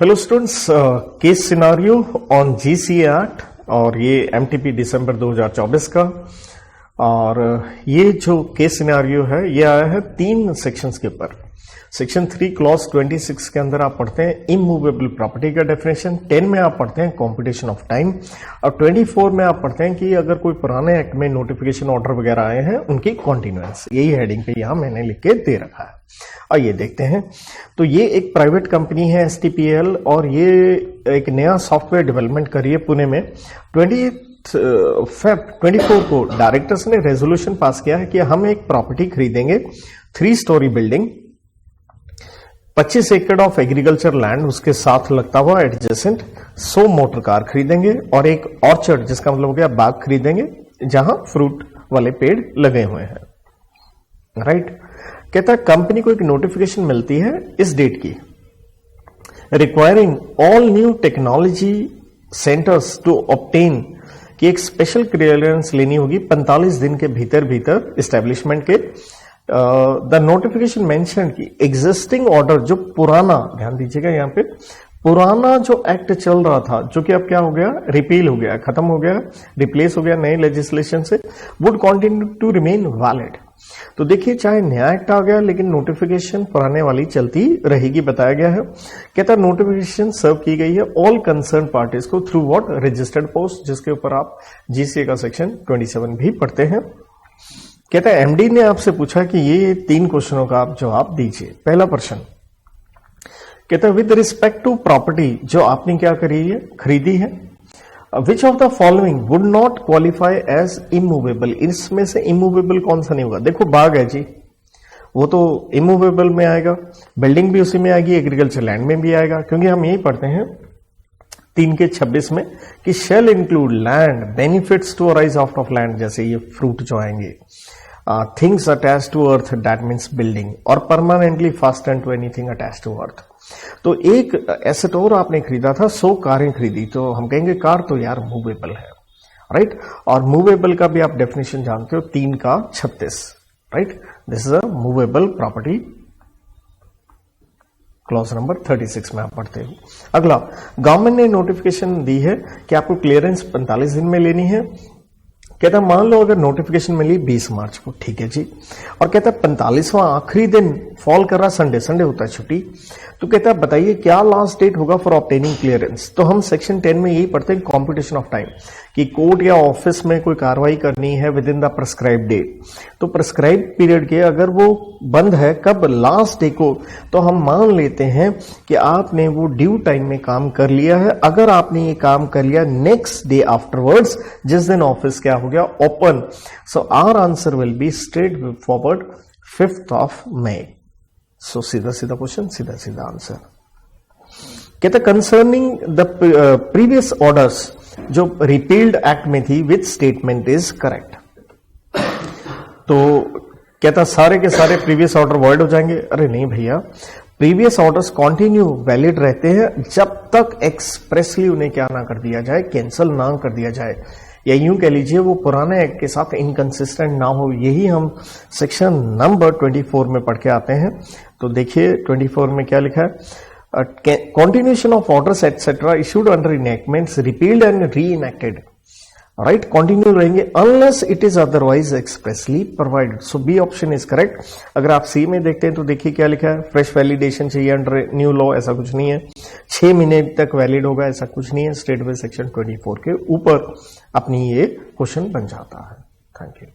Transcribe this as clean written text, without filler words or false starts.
Hello students, case scenario on GCA act और ये MTP दिसंबर 2024 का। और ये जो केस सिनारियो है ये आया है 3 सेक्शंस के ऊपर। सेक्शन 3 क्लॉज 26 के अंदर आप पढ़ते हैं इमूवेबल प्रॉपर्टी का डेफिनेशन, 10 में आप पढ़ते हैं कॉम्पिटिशन ऑफ टाइम और 24 में आप पढ़ते हैं कि अगर कोई पुराने एक्ट में नोटिफिकेशन ऑर्डर वगैरह आए हैं उनकी कॉन्टिन्यूएंस। यही हेडिंग पे यहां मैंने लिख के दे रखा है। और ये देखते हैं तो ये एक प्राइवेट कंपनी है STPL और ये एक नया सॉफ्टवेयर डेवलपमेंट करी है पुणे में। 24 को डायरेक्टर्स ने रेजोल्यूशन पास किया है कि हम एक प्रॉपर्टी खरीदेंगे, 3 स्टोरी बिल्डिंग, 25 एकड़ ऑफ एग्रीकल्चर लैंड, उसके साथ लगता हुआ एडजेसेंट 100 मोटर कार खरीदेंगे और एक ऑर्चर्ड जिसका मतलब हो गया बाग खरीदेंगे जहां फ्रूट वाले पेड़ लगे हुए हैं। राइट। कहता है कंपनी को एक नोटिफिकेशन मिलती है इस डेट की, requiring all new technology centres to obtain, कि एक स्पेशल क्लियरेंस लेनी होगी 45 दिन के भीतर एस्टेब्लिशमेंट के। द नोटिफिकेशन मेंशन की एग्जिस्टिंग ऑर्डर, जो पुराना, ध्यान दीजिएगा यहां पे, पुराना जो एक्ट चल रहा था जो कि अब क्या हो गया, रिपील हो गया, खत्म हो गया, रिप्लेस हो गया नए लेजिस्लेशन से, would continue to remain valid. तो देखिए चाहे नया एक्ट आ गया लेकिन नोटिफिकेशन पुराने वाली चलती रहेगी, बताया गया है। कहता है नोटिफिकेशन सर्व की गई है ऑल कंसर्न पार्टीज को थ्रू व्हाट, रजिस्टर्ड पोस्ट, जिसके ऊपर आप जीसीए का सेक्शन 27 भी पढ़ते हैं। कहता है एमडी ने आपसे पूछा कि ये 3 क्वेश्चनों का आप जवाब दीजिए। पहला प्रश्न कहता है विद रिस्पेक्ट टू प्रॉपर्टी जो आपने क्या करी है, खरीदी है, which of the following would not qualify as immovable, इसमें से इमूवेबल कौन सा नहीं होगा। देखो बाग है जी, वो तो इमूवेबल में आएगा, बिल्डिंग भी उसी में आएगी, एग्रीकल्चर लैंड में भी आएगा, क्योंकि हम यही पढ़ते हैं 3 के 26 में कि shall include land benefits to arise out of land, जैसे ये फ्रूट जो आएंगे, things attach to earth, that means building, और permanently fastened to anything attach to earth. तो एक एसेट और आपने खरीदा था, 100 कारें खरीदी, तो हम कहेंगे कार तो यार मूवेबल है। राइट। और मूवेबल का भी आप डेफिनेशन जानते हो, 3 का 36। Right. This is a movable property, clause number 36 में आप पढ़ते हो। अगला, गवर्नमेंट ने नोटिफिकेशन दी है कि आपको क्लियरेंस 45 दिन में लेनी है। कहता मान लो अगर नोटिफिकेशन मिली 20 मार्च को, ठीक है जी, और कहता 45वां आखिरी दिन फॉल कर रहा संडे होता है छुट्टी, तो कहता बताइए क्या लास्ट डेट होगा फॉर ऑब्टेनिंग क्लियरेंस। तो हम सेक्शन 10 में यही पढ़ते हैं कॉम्पिटिशन ऑफ टाइम, कि कोर्ट या ऑफिस में कोई कार्रवाई करनी है within the prescribe date, तो प्रिस्क्राइब पीरियड के अगर वो बंद है कब, लास्ट डे को, तो हम मान लेते हैं कि आपने वो ड्यू टाइम में काम कर लिया है। अगर आपने ये काम कर लिया नेक्स्ट डे आफ्टरवर्ड्स, जिस दिन ऑफिस क्या हो गया, open, so our answer will be straight forward 5th of May. सो सीधा क्वेश्चन, सीधा आंसर। कहते कंसर्निंग द प्रीवियस ऑर्डर्स जो रिपील्ड एक्ट में थी विथ स्टेटमेंट इज करेक्ट। तो कहता सारे के सारे प्रीवियस ऑर्डर वॉइड हो जाएंगे। अरे नहीं भैया, प्रीवियस ऑर्डर्स कंटिन्यू वैलिड रहते हैं जब तक एक्सप्रेसली उन्हें क्या ना कर दिया जाए, कैंसिल ना कर दिया जाए, या यूं कह लीजिए वो पुराने एक्ट के साथ इनकंसिस्टेंट ना हो। यही हम सेक्शन नंबर 24 में पढ़ के आते हैं। तो देखिए 24 में क्या लिखा है, continuation of orders etc issued under enactments repealed and reenacted, right, continue रहेंगे unless it is otherwise expressly provided। so B option is correct। अगर आप C में देखते हैं तो देखिए क्या लिखा है, फ्रेश वैलिडेशन चाहिए अंडर न्यू लॉ, ऐसा कुछ नहीं है, 6 महीने तक वैलिड होगा, ऐसा कुछ नहीं है। स्टेट बाय सेक्शन 24 के ऊपर अपनी ये क्वेश्चन बन जाता है। Thank you.